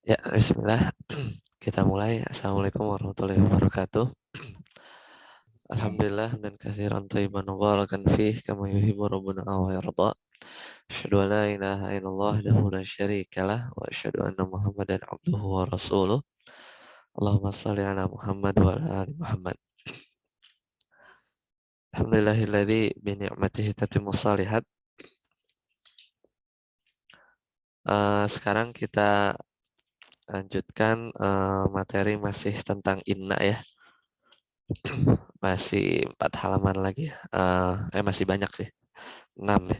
Ya, bismillah. Kita mulai. Assalamualaikum warahmatullahi wabarakatuh. Alhamdulillah dan katsiran thayyiban mubarakan fih kama yuhibbu rabbuna wa yarda. Asyhadu an la ilaha illallah wahdahu la syarikalah wa asyhadu anna Muhammadan abduhu wa rasuluh. Allahumma shalli ala Muhammad wa ala ali Muhammad. Alhamdulillahilladzi bi ni'matihi tatimmu shalihat. Sekarang kita lanjutkan materi masih tentang inna ya. Masih 4 halaman lagi. Masih banyak sih. 6 ya.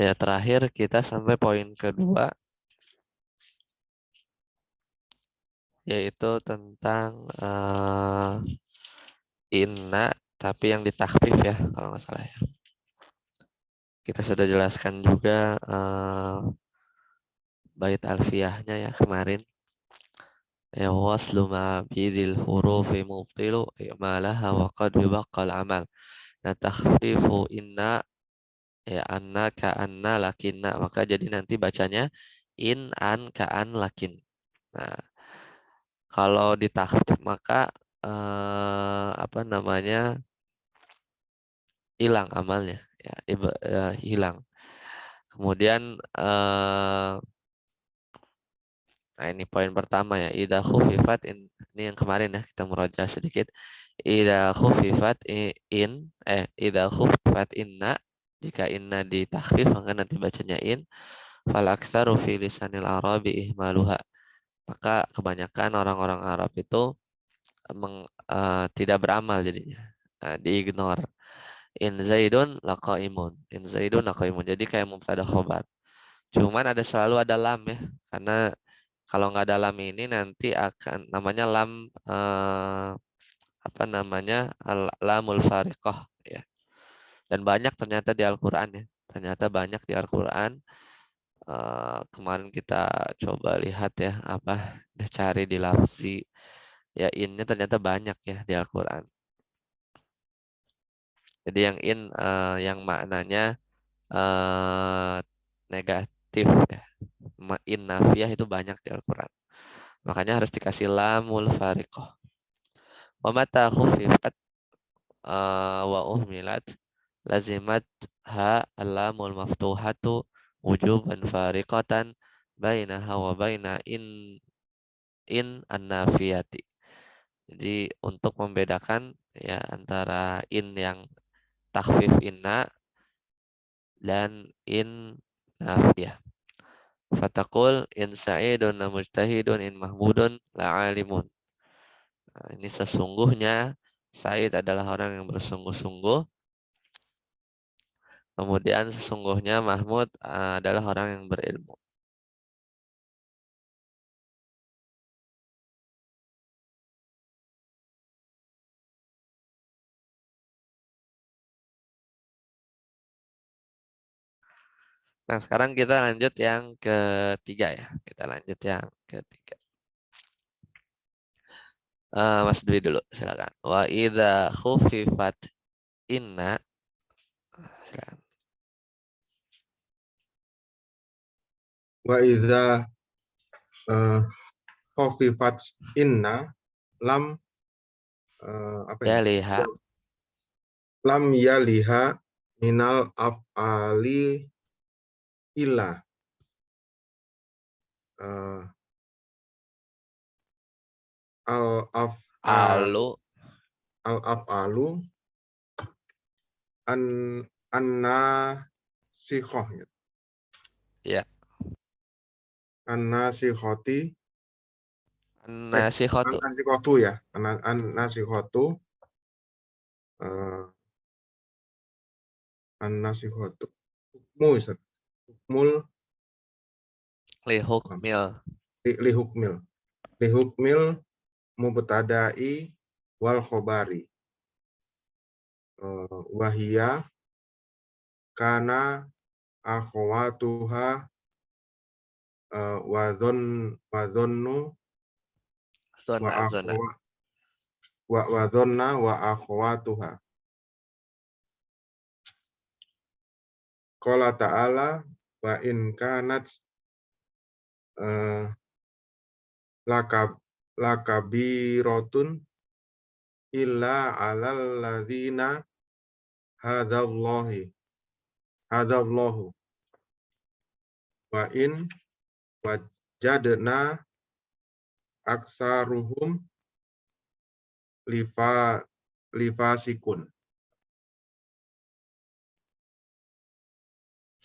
Ya, terakhir kita sampai poin kedua, yaitu tentang inna, tapi yang ditakfif ya, kalau nggak salah ya. Kita sudah jelaskan juga bait alfiyahnya ya kemarin. Ya waslu ma bidil hurufi mubtilu i'malaha wa qad yubaqqal amal. Nah, takhfifu inna ya anna ka anna lakinna, maka jadi nanti bacanya in an ka an lakin. Nah, kalau ditakhfif maka apa namanya, hilang amalnya ya, hilang. Kemudian nah ini poin pertama ya, idza khufifat ini yang kemarin ya, kita meraja sedikit. Idza khufifat idza khufifat inna, jika inna ditakhfif maka nanti bacanya in. Fal aktsaru fi lisanil arabi ihmaluha, maka kebanyakan orang-orang Arab itu tidak beramal jadinya, diignore. In Zaidun laqaimun, in Zaidun laqaimun, jadi kayak mubtada khobar. Cuman selalu ada lam ya, karena kalau nggak ada lam ini nanti akan namanya lam apa namanya, lamul fariqah ya. Dan banyak ternyata di Al-Qur'an ya, ternyata banyak di Al-Qur'an. Kemarin kita coba lihat ya, cari di lafzi ya, ini ternyata banyak ya di Al-Qur'an. Jadi yang yang maknanya negatif ya. In nafiyah itu banyak di Al-Quran. Makanya harus dikasih lamul fariqah. Wa mata khufifat wa uhmilat lazimat ha lamul maftuhatu wujuban fariqatan bainaha wa baina in an-nafiyati. Jadi untuk membedakan ya antara in yang takhfif inna dan in nafiyah. Fatakul in sa'idun la mujtahidun in mahmudun la alimun. Nah, ini sesungguhnya Said adalah orang yang bersungguh-sungguh. Kemudian sesungguhnya Mahmud adalah orang yang berilmu. Nah, sekarang kita lanjut yang ketiga ya. Kita lanjut yang ketiga. Mas Dwi dulu, silakan. Wa idza khufifat inna. Silakan. Wa iza khofifat inna lam apa Ya ini? liha. Lam yaliha minal af'ali illa al af'al Alu. al af'alu an anna sikhoh gitu. Ya. Anna sikhoti Nasihotu. anna sikhotu ya. Anna sikhotu anna sikhotu hukmu Ustaz. Hukmul Lihukmil. lihukmil lihukmil mubtada'i wal khobari wahia kana akhwatuha wazonnu wa Zona, zona. akhwa wa wazonna wa akhwatuha. Qala ta'ala wa in kanat lakabiratun illa 'alal ladzina hadallahu wa in wajadna aksaruhum lifasikun.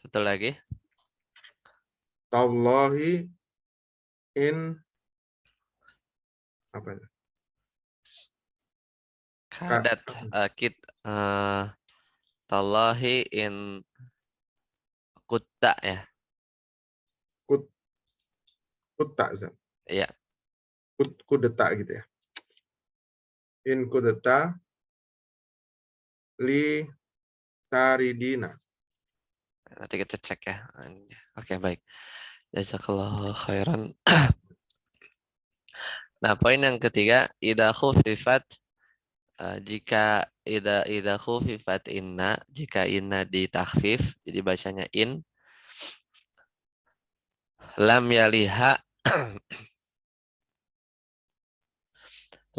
Satu lagi. Tallahi in apa ya? Kadat kit tallahi in kutta ya. Kutta, Iya. kudeta gitu ya. In kudeta li taridina. Nanti kita cek ya. Oke, baik. Jazakallahu khairan. Nah, poin yang ketiga, idza khufifat jika idza khufifat inna, jika inna ditakhfif, jadi bacanya in, lam yaliha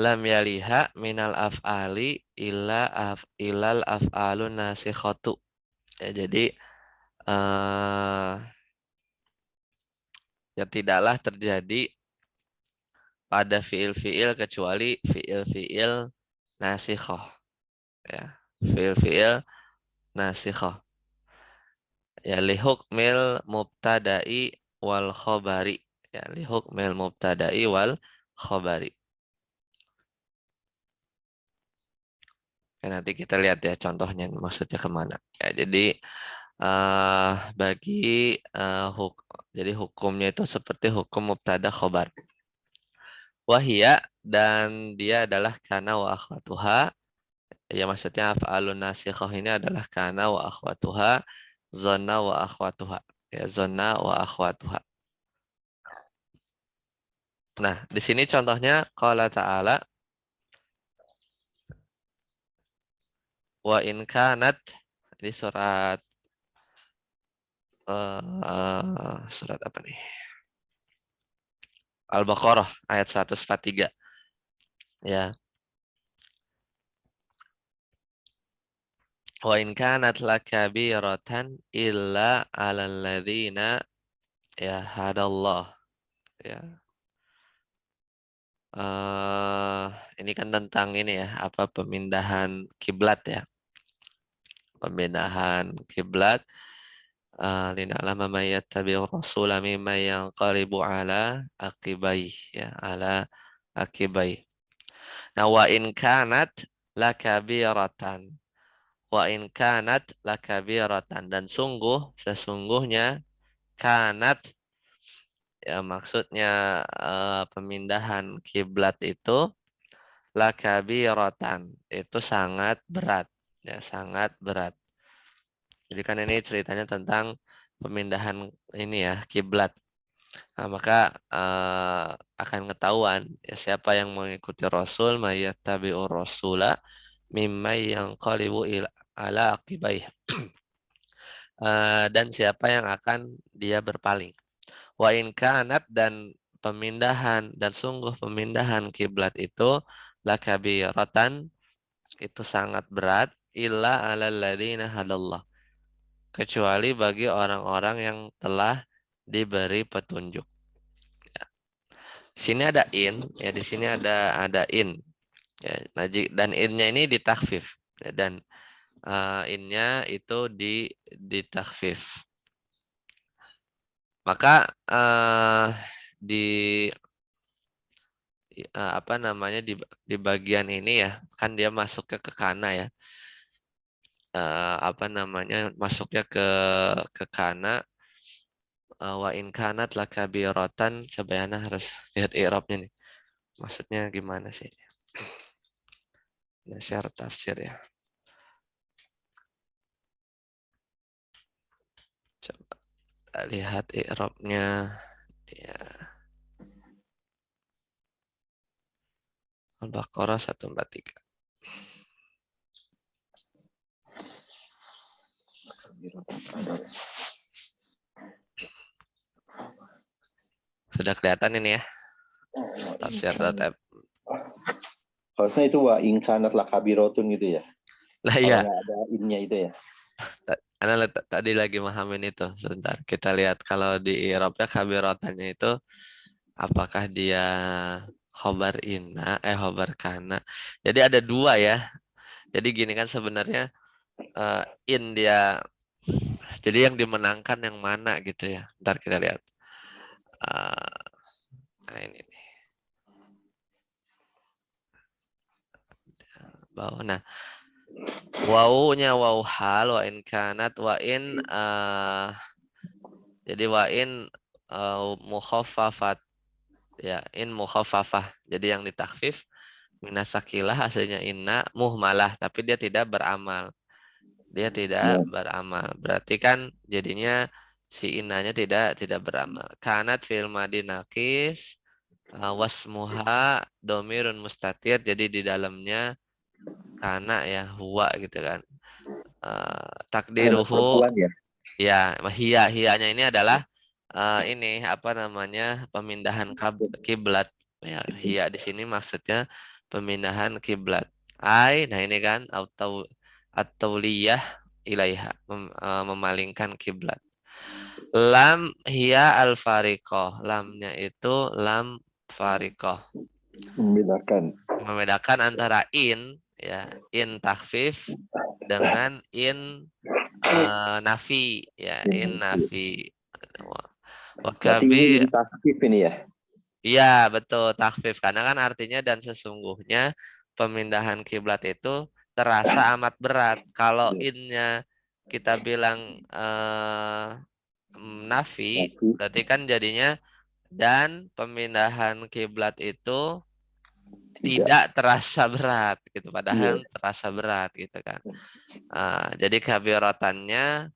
lam yaliha minal af'ali ilal af'alun nasikhatu. Ya, jadi ya tidaklah terjadi pada fiil-fiil kecuali fiil-fiil nasikhah. Ya, fiil-fiil nasikhah. Ya, lihukmil mubtada'i wal khobari. Ya, lihukmil mubtada'i wal khobari. Ya, nanti kita lihat ya contohnya maksudnya kemana. Ya, jadi bagi jadi hukumnya itu seperti hukum mubtada khobar. Wahia dan dia adalah kana wa akhwatuha. Ya maksudnya af'alun nasikhah ini adalah kana wa akhwatuha, zonna wa akhwatuha. Ya zonna wa akhwatuha. Nah, di sini contohnya qala ta'ala wa in kanat di surat apa nih? Al-Baqarah ayat 143. Ya. Wa in kanat lakabiratan illa 'alal ladzina ya hadallah. Ya. Ini kan tentang ini ya, apa pemindahan kiblat ya. Pemindahan kiblat lina'lama may yattabi'ur rasula mimman yanqalibu ala aqibai ya, ala aqibai. Nah, wa in kanat lakabiratan. Wa in kanat lakabiratan dan sesungguhnya kanat ya maksudnya pemindahan kiblat itu lakabiratan itu sangat berat ya sangat berat. Jadi kan ini ceritanya tentang pemindahan ini ya kiblat. Nah, maka akan ketahuan ya, siapa yang mengikuti Rasul mayyattabi'ur rasula mimma yanqalibu ala aqibaih. Dan siapa yang akan dia berpaling. Wa in kanat dan pemindahan dan sungguh pemindahan kiblat itu lakabiratan itu sangat berat illa alal ladzina hadallah kecuali bagi orang-orang yang telah diberi petunjuk. Ya. Di sini ada in ya di sini ada in ya. Dan innya ini ditakfif ya, dan innya itu ditakfif. Maka di apa namanya di bagian ini ya kan dia masuknya ke kana ya apa namanya masuknya ke kana wa in kanat lakabiratan sebenarnya harus lihat i'rabnya nih maksudnya gimana sih nasyar tafsir ya coba lihat i'rabnya ya Al-Baqarah 143. Sudah kelihatan ini ya, tafsir.f. Harusnya itu wa in kanat lakabirotun gitu ya. Lah Kalau iya, nggak ada innya itu ya. Ana tadi lagi mahamin itu. Sebentar, kita lihat kalau di Eropa kabirotannya itu apakah dia khobar inna, khobar kana. Jadi ada dua ya. Jadi gini kan sebenarnya in dia. Jadi yang dimenangkan yang mana gitu ya. Ntar kita lihat. Nah ini nih. Bawah. Nah, wawunya waw hal wa in kanat wa in jadi wa in mukhaffafat ya in mukhaffafah. Jadi yang ditakfif minasakilah hasilnya inna muhmalah tapi dia tidak beramal. Dia tidak Ya. beramal. Berarti kan jadinya si innanya tidak beramal. Kanat fil madi nakis wasmuha domirun mustatir. Jadi di dalamnya kana ya huwa gitu kan. Anak Takdiruhu perempuan ya. ya hiya-hiyanya ini adalah ini apa namanya pemindahan kiblat ya hiya di sini maksudnya pemindahan kiblat nah ini kan at-tauliyah ilaiha memalingkan kiblat. Lam hiya al-fariqah, lamnya itu lam fariqah, Membedakan. membedakan antara in ya in takhfif dengan in nafi ya in nafi. Berarti ini Wakabi, jadi tasbih ini ya. iya betul takfif karena kan artinya dan sesungguhnya pemindahan kiblat itu terasa amat berat. Kalau innya kita bilang nafi, Tapi berarti kan jadinya dan pemindahan kiblat itu tidak. tidak terasa berat gitu, Iya. padahal terasa berat gitu kan. Jadi kabirotannya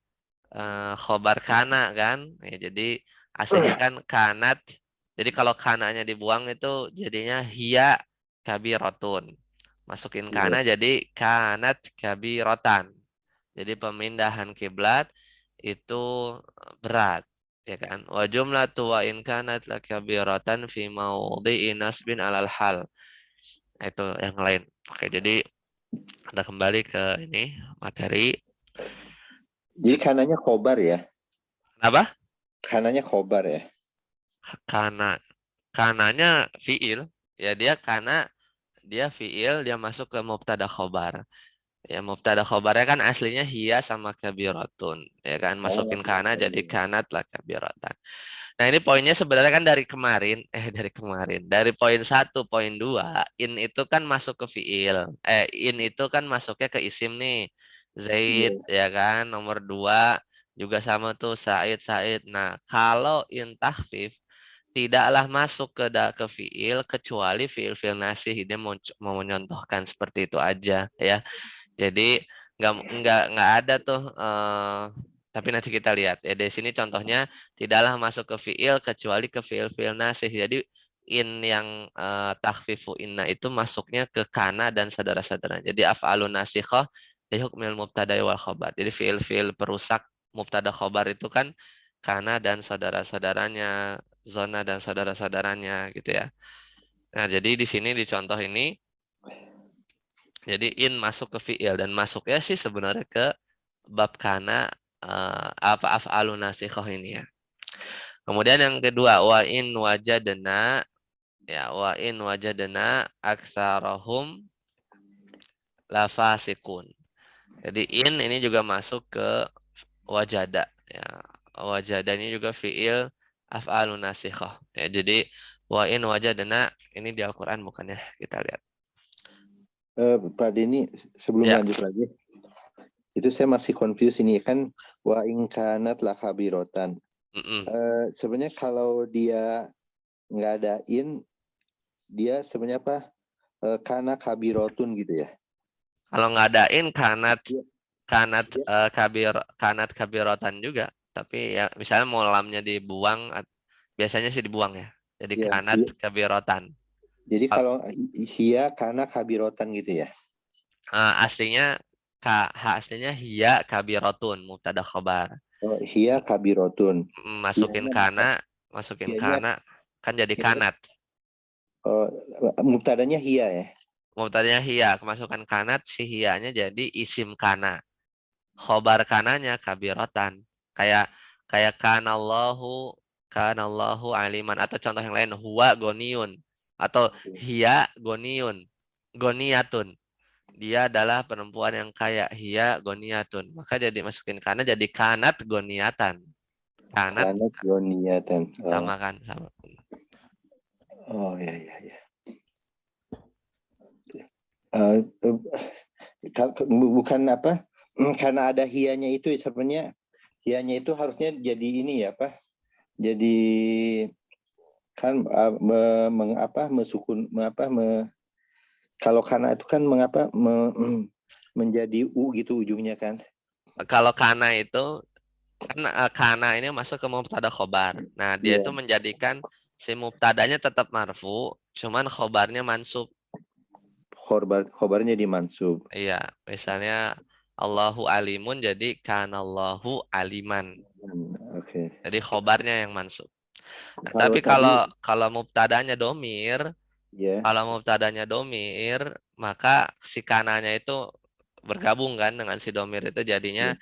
khobar kana kan ya, jadi aslinya kan kanat, jadi kalau kananya dibuang itu jadinya hiya kabirotun, masukin Iya. kana jadi kanat kabirotan, jadi pemindahan kiblat itu berat ya kan. Wa jumlatu wa in kanat lakabiratan fi maudhi'i nasbin alal hal. Nah, itu yang lain. Oke, jadi kita kembali ke ini materi. Jadi kanannya khobar ya. Kenapa? Kanannya khobar ya. Karena kananya fiil ya, dia karena dia fiil dia masuk ke mubtada khobar ya, mubtada khobarnya kan aslinya hiya sama kabiratun ya kan, Oh, masukin kana jadi kanat lah kabiratan. Nah ini poinnya sebenarnya kan dari kemarin dari poin 1, poin 2 in itu kan masuk ke fiil in itu kan masuknya ke isim nih, iya. Zaid ya kan, nomor 2 juga sama tuh Said Said. Nah kalau in takhfif tidaklah masuk ke fiil kecuali fiil nasih. Dia mau menyontohkan seperti itu aja ya. Jadi nggak ada tuh tapi nanti kita lihat ya di sini contohnya tidaklah masuk ke fiil kecuali ke fiil nasih. Jadi in yang takhfifu inna itu masuknya ke kana dan saudara-saudara. Jadi af'alun nasikhah di hukmil mubtada wal khobar. Jadi fiil-fiil perusak mubtada khobar itu kan kana dan saudara-saudaranya, zona dan saudara-saudaranya gitu ya. Nah, jadi di sini di contoh ini jadi in masuk ke fiil dan masuknya sih sebenarnya ke bab kana apa af'alun nasikhah ini ya. Kemudian yang kedua wa in wajadna ya wa in wajadna aktsarahum lafasikun. Jadi in ini juga masuk ke wajada ya. Wajada ini juga fiil af'alun nasikhah. Ya, jadi wa in wajadna ini di Al-Qur'an bukan ya? Kita lihat. Pak Denny, sebelum Ya. lanjut lagi, itu saya masih confused ini kan wa in kanat lakabiratan. Sebenarnya kalau dia nggak ada in, dia sebenarnya apa? Kana kabirotun gitu ya. Kalau ngadain kanat Iya. kanat Iya. kanat kabirotan juga. Tapi ya misalnya mau lamnya dibuang, biasanya sih dibuang ya. Jadi Iya. kanat kabirotan. Jadi kalau hia kana kabirotan gitu ya. Aslinya aslinya hiya kabirotun mubtada khobar. Oh, hia kabirotun. Masukin Hianya, kana, masukin hianya kana. kan jadi kanat. Mubtadanya hiya ya. Mubtadanya hiya, kemasukan kanat, si hiyanya jadi isim kana. Khobar kananya kabirotan. Kayak kanallahu aliman, atau contoh yang lain huwa goniun atau hiya goniun, goniyatun. Dia adalah perempuan yang kaya, hiya goniyatun. Maka jadi masukin kana jadi kanat goniatan. Kanat Kanat goniyatan. sama kan sama. Oh ya. Bukan apa? Karena ada hiyanya itu sebenarnya hiyanya itu harusnya jadi ini ya apa? Jadi kan kalau kana itu kan menjadi u gitu ujungnya kan. Kalau kana itu kan kana ini masuk ke mubtada khobar. Nah, dia itu menjadikan si mubtadanya tetap marfu, cuman khobarnya mansub. Khobarnya dimansub. Iya, misalnya Allahu alimun jadi kanallahu aliman. Oke. Jadi khobarnya yang mansub. Nah, Kalau tapi tadi kalau mubtadanya domir, ya. maka si kananya itu bergabung kan dengan si domir itu jadinya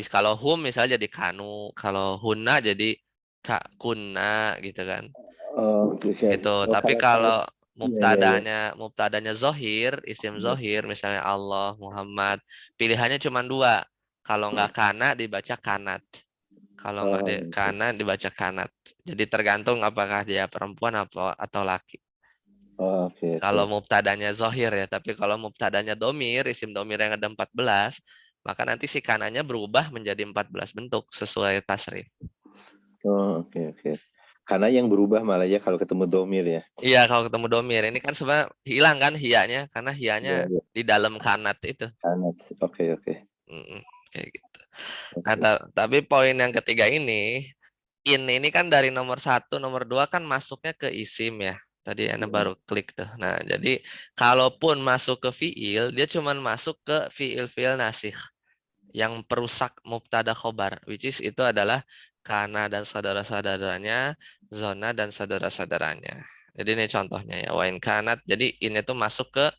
kalau hum misalnya jadi kanu, kalau hunna jadi kunna gitu kan. Oke. Gitu. Oh, Tapi kalau kalau iya. mubtadanya zohir, isim zohir, misalnya Allah, Muhammad, pilihannya cuma dua. Kalau nggak kana dibaca kanat. Kalau nggak Oke. kana dibaca kanat. Jadi tergantung apakah dia perempuan atau laki. Oke. Kalau mubtadanya zohir ya, tapi kalau mubtadanya domir, isim domir yang ada 14, maka nanti si kanannya berubah menjadi 14 bentuk sesuai tasrif. Oke. Karena yang berubah malah ya kalau ketemu domir ya. Iya, kalau ketemu domir. Ini kan sebenarnya hilang kan hiyanya, karena hiyanya Iya. di dalam kanat itu. Kanat. Oke. Kayak gitu. Nah, tapi poin yang ketiga ini kan dari nomor 1, nomor 2 kan masuknya ke isim ya. Tadi Anda baru klik tuh. Nah, jadi kalaupun masuk ke fiil, dia cuma masuk ke fiil nasikh yang perusak mubtada khobar, which is itu adalah kana dan saudara-saudaranya, zona dan saudara-saudaranya. Jadi ini contohnya ya, wain kanat. Jadi ini tuh masuk ke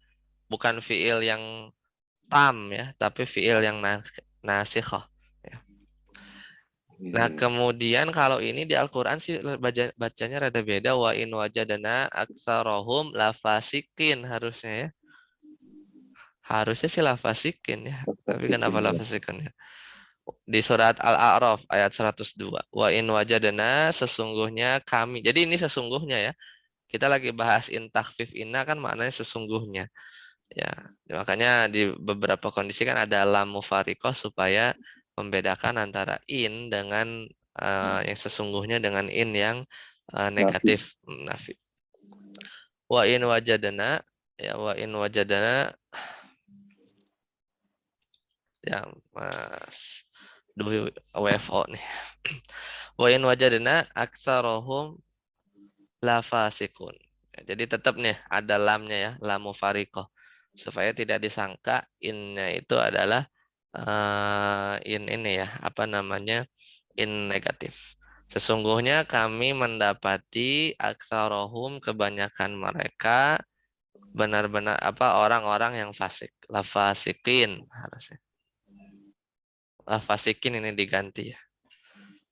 bukan fiil yang tam ya, tapi fiil yang nasikhah. Ya. Nah, kemudian kalau ini di Al-Quran sih bacanya rada beda. Wa in wajadana aktsarohum lafasikin harusnya ya. Harusnya sih lafasikin ya. Tapi kenapa lafasikin ya? Di surat Al-A'raf ayat 102. Wa in wajadana sesungguhnya kami. Jadi ini sesungguhnya ya. Kita lagi bahas in takhfif inna kan maknanya sesungguhnya. Ya, makanya di beberapa kondisi kan ada lam mufarikoh supaya membedakan antara in dengan yang sesungguhnya dengan in yang negatif nafi. Wa in wajadana ya wa in wajadana ya Mas Dwi WFO nih. Wa in wajadana aktsarohum lafasikun. Jadi tetap nih ada lamnya ya, lam mufarikoh. Supaya tidak disangka innya itu adalah in ini ya, apa namanya, in negatif. Sesungguhnya kami mendapati aksarohum kebanyakan mereka benar-benar apa orang-orang yang fasik. Lafasikin harusnya. Lafasikin ini diganti ya.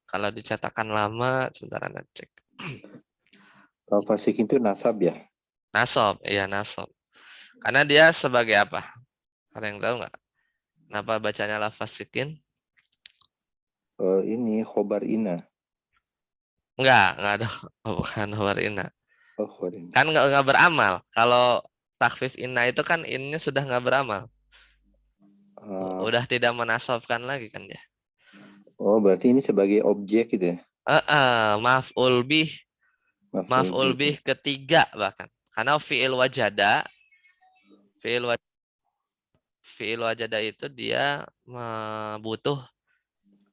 Kalau dicetakan lama, sebentar Anda cek. Kalau fasik itu nasab ya? Nasob, iya nasob. Karena dia sebagai apa? Ada yang tahu nggak? Kenapa bacanya lafasikin? Ini khobar ina. Enggak ada. Oh, bukan khobar ina. Oh, khobar ina. Kan nggak beramal. Kalau takfif inna itu kan innya sudah nggak beramal. Udah tidak menasobkan lagi kan ya. Oh, berarti ini sebagai objek gitu ya? Maf'ul bih ketiga bahkan. Karena fi'il wajada itu dia butuh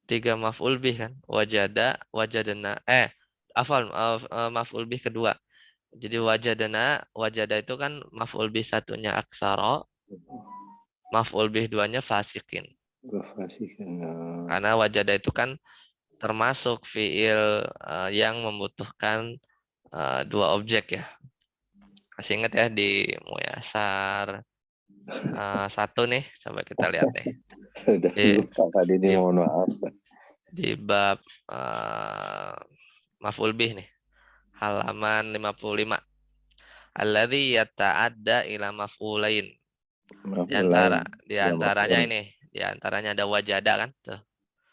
3 maf'ul bih kan. Wajadana. Maf'ul bih kedua. Jadi wajada itu kan maf'ul bih satunya aksara, maf'ul bih duanya fasikin. Karena wajada itu kan termasuk fiil yang membutuhkan dua objek ya. Masih ingat ya di Muyasar 1 nih, coba kita lihat nih. Sudah lupa tadi ini, mohon maaf. Di bab maf'ul bih nih. Halaman 55. Alladzi yata'adda ila maf'ulain. Di antaranya ini, di antaranya ada wajada kan tuh.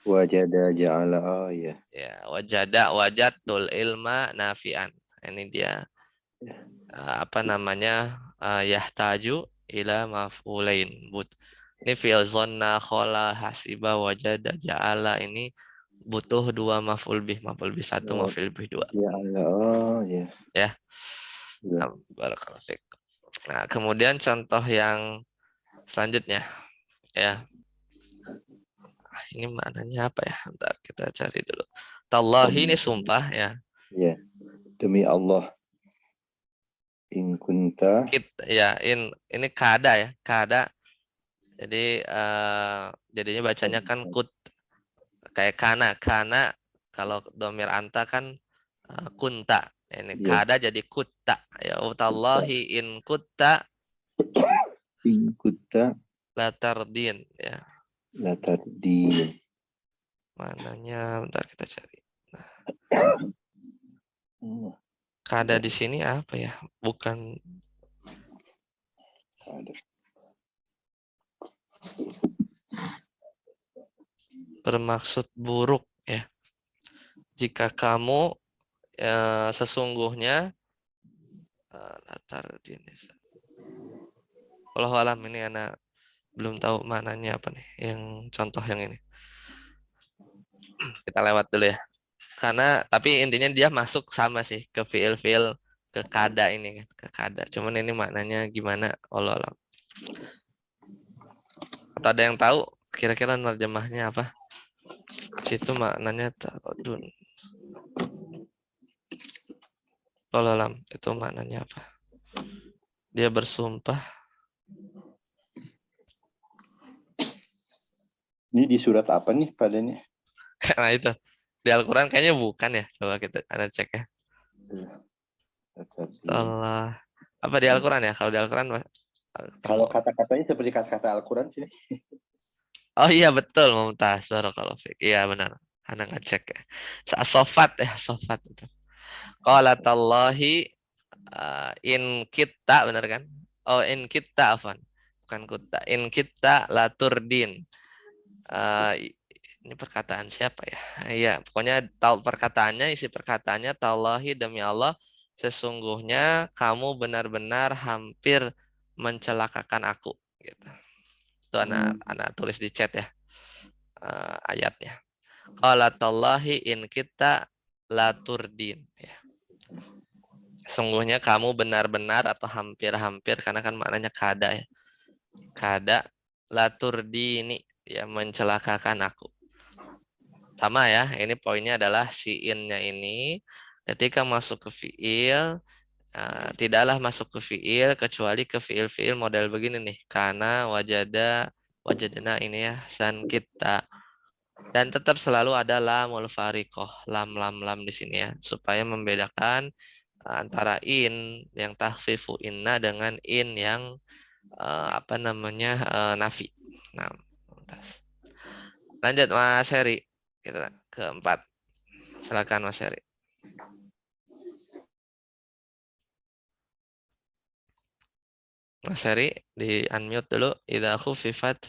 Wajada ja'ala, oh ya. Ya, wajada wajadtul ilma nafi'an. Ini dia apa namanya? Yahtaju ila maf'ulain. Ini fi'il zonna, khola, hasiba, wajada, ja'ala ini butuh 2 maf'ul bih 1, maf'ul bih 2. Ja'ala, oh ya. Ya. Barakallahu fiik. Nah, kemudian contoh yang selanjutnya ya. Ini maknanya apa ya? Bentar kita cari dulu. Tallahi ini sumpah ya. Ya. Demi Allah. In kunta. Ya, ini kada ya, kada. Jadi jadinya bacanya kan kut, kayak kana kalau domir anta kan kunta. Ini kada jadi kutta. Ya utallahi in kutta latardin ya. Latardin. Mananya bentar kita cari. Nah. Kada di sini apa ya? Bukan bermaksud buruk ya. Jika kamu sesungguhnya latar dinis. Wallahu alam, ini anak belum tahu maknanya apa nih yang contoh yang ini. Kita lewat dulu ya. Karena tapi intinya dia masuk sama sih ke fiil-fiil ke kada ini kan, ke kada. Cuman ini maknanya gimana? Wallahu alam. Atau ada yang tahu kira-kira nerjemahnya apa? Situ maknanya ta'udun. Alam itu maknanya apa? Dia bersumpah. Ini di surat apa nih padanya? Nah itu di Al-Quran kayaknya bukan ya. Coba kita cek ya. Allah. Apa di Al-Quran ya? Kalau di Al-Quran kalau kata-katanya seperti kata-kata Al-Quran sini. Oh iya betul, Mumtaz. Barakallahu fiik. Iya benar. Anak ngecek ya. Sofat ya, sofat itu. Qalatallahi in kita, benar kan? Oh, in kita afan. Bukan kutta. In kita laturdin. Ini perkataan siapa ya? Iya, pokoknya perkataannya, isi perkataannya tallahi demi Allah, sesungguhnya kamu benar-benar hampir mencelakakan aku gitu. Itu anak tulis di chat ya. Ayatnya. Qalatallahi in kita laturdin ya. Sungguhnya kamu benar-benar atau hampir-hampir, karena kan maknanya kada ya. Kada laturdini ya, mencelakakan aku. Sama ya, ini poinnya adalah si in-nya ini ketika masuk ke fiil tidaklah masuk ke fiil kecuali ke fiil-fiil model begini nih. Kana, wajada, wajadna ini ya, san kita. Dan tetap selalu ada lamul fariqoh, lam di sini ya, supaya membedakan antara in yang takhfifu inna dengan in yang apa namanya nafi. Nah, lanjut Mas Heri, kita keempat. Silakan Mas Heri. Mas Heri di unmute dulu. Idza khufifat.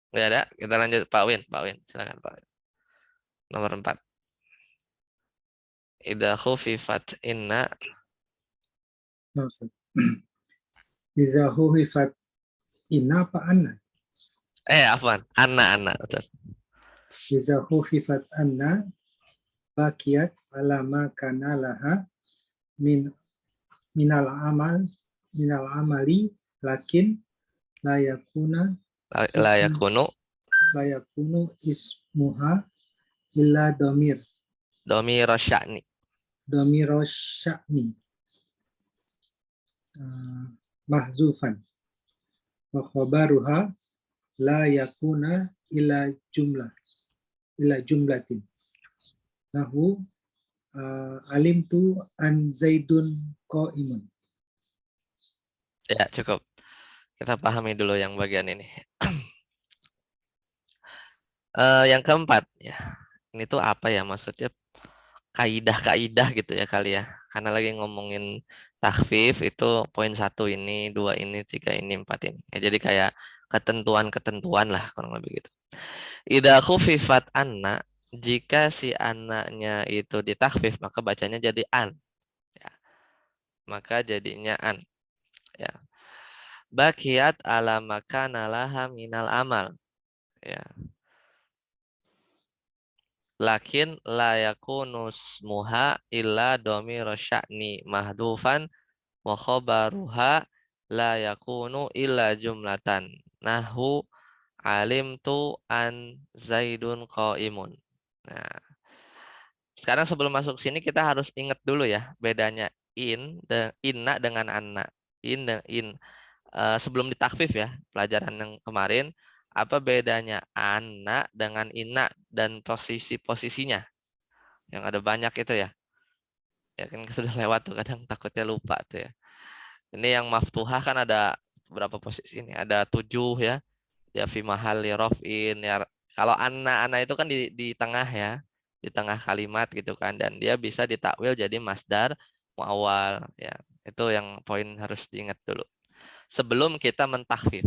Nggak ada, kita lanjut Pak Win. Silakan Pak Win. Nomor 4. Idza khufifat inna. Idza khufifat inna apa anna? Afwan, anna betul. Idza khufifat anna baqiyat ala ma kana laha minal amali lakin la yakunu ismuha illa domir sya'ni mahzufan wa khabaruha la yakuna ila jumlatin. Nahu alimtu an Zaidun qa'imun. Ya, cukup. Kita pahami dulu yang bagian ini. Yang keempat, ya. Ini tuh apa ya maksudnya? Kaidah-kaidah gitu ya kali ya. Karena lagi ngomongin takhfif itu poin 1 ini, 2 ini, 3 ini, 4 ini. Ya, jadi kayak ketentuan-ketentuan lah kurang lebih gitu. Idza khufifat anna, jika si anaknya itu ditakhfif maka bacanya jadi an. Ya. Maka jadinya an. Ya. Bakiyat ala makana laha minal amal. Ya. Lakin la yakunu ismuha illa dhamir sya'ni mahdhufan wa khabaruha la yakunu illa jumlatan. Nahu alimtu an Zaidun qa'imun. Nah, sekarang sebelum masuk sini kita harus ingat dulu ya bedanya inna dengan anna. Sebelum ditakfif ya, pelajaran yang kemarin, apa bedanya anna dengan inna dan posisinya yang ada banyak itu ya. Ya kan sudah lewat tuh, kadang takutnya lupa tuh ya. Ini yang maftuhah kan ada berapa posisi ini? Ada 7 ya. Ya fi mahalli raf'in ya. Kalau anna itu kan di tengah ya. Di tengah kalimat gitu kan, dan dia bisa ditakwil jadi masdar muawwal ya. Itu yang poin harus diingat dulu sebelum kita mentakhfif.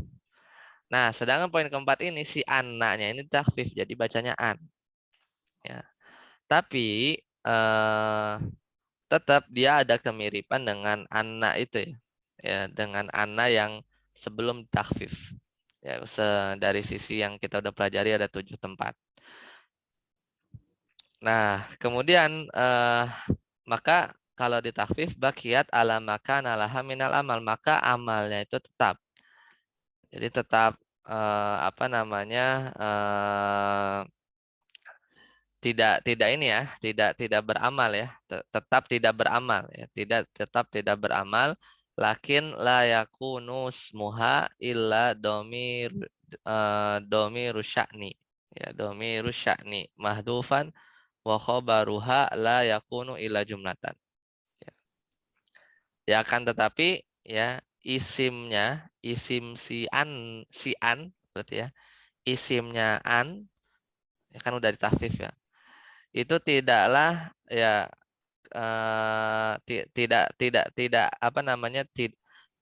Nah, sedangkan poin keempat ini si anaknya ini takhfif, jadi bacanya an. Ya. Tapi tetap dia ada kemiripan dengan anak itu ya. Ya, dengan anak yang sebelum takhfif. Ya, dari sisi yang kita udah pelajari ada 7 tempat. Nah, kemudian maka kalau ditakfif bakiyat ala maka nalaha minal amal, maka amalnya itu tetap. Jadi tetap apa namanya tidak ini ya, tidak beramal ya, tetap tidak beramal ya, tetap tidak beramal. Lakin la yakunu ismuha illa domiru sya'ni ya, domiru sya'ni mahdhufan wa khabaruha la yakunu illa jumlatan. Ya akan tetapi ya isimnya, isim si an berarti ya, isimnya an ya kan udah ditahfif ya. Itu tidaklah ya tidak apa namanya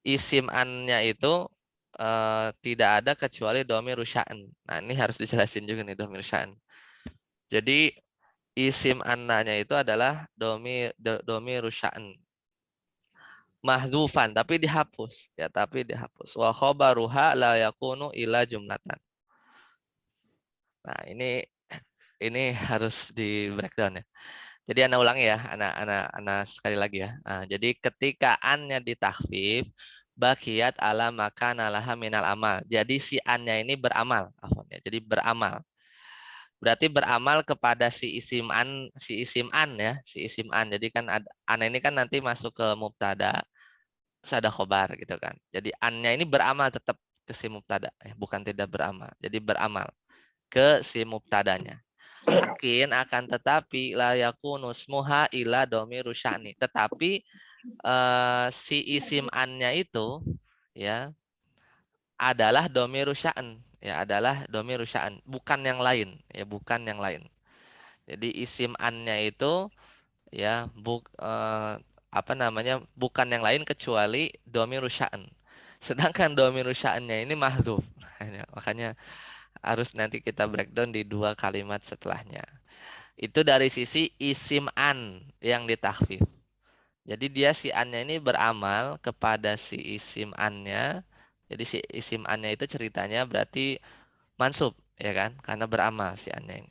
isim annya itu tidak ada kecuali domir sya'an. Nah, ini harus dijelasin juga nih domir sya'an. Jadi isim annanya itu adalah domir sya'an. Mahdzufan tapi dihapus ya, tapi dihapus. Wa khabaruha la yakunu ila jumlatan. Nah, ini harus di breakdown ya. Jadi Ana ulangi ya, Ana sekali lagi ya. Nah, jadi ketika an-nya ditakhfif, bakiyat ala maka nalaha minal amal. Jadi si an-nya ini beramal, jadi beramal. Berarti beramal kepada si isim an ya, si isim an. Jadi kan an ini kan nanti masuk ke mubtada, terus ada khobar gitu kan. Jadi an-nya ini beramal tetap ke si mubtada, bukan tidak beramal. Jadi beramal ke si mubtadanya. Lakin akan tetapi la yakunu ismuha ila dhamiru sya'ni. Tetapi si isim an-nya itu ya adalah dhamiru sya'an, ya adalah dhamiru sya'an, bukan yang lain, ya bukan yang lain. Jadi isim an-nya itu ya apa namanya? Bukan yang lain kecuali dhamiru sya'an. Sedangkan dhamiru sya'annya ini mahdhuf. Makanya harus nanti kita breakdown di 2 kalimat setelahnya. Itu dari sisi isim an yang ditakhfif. Jadi dia si an-nya ini beramal kepada si isim an-nya. Jadi si isim an-nya itu ceritanya berarti mansub, ya kan? Karena beramal si an-nya ini.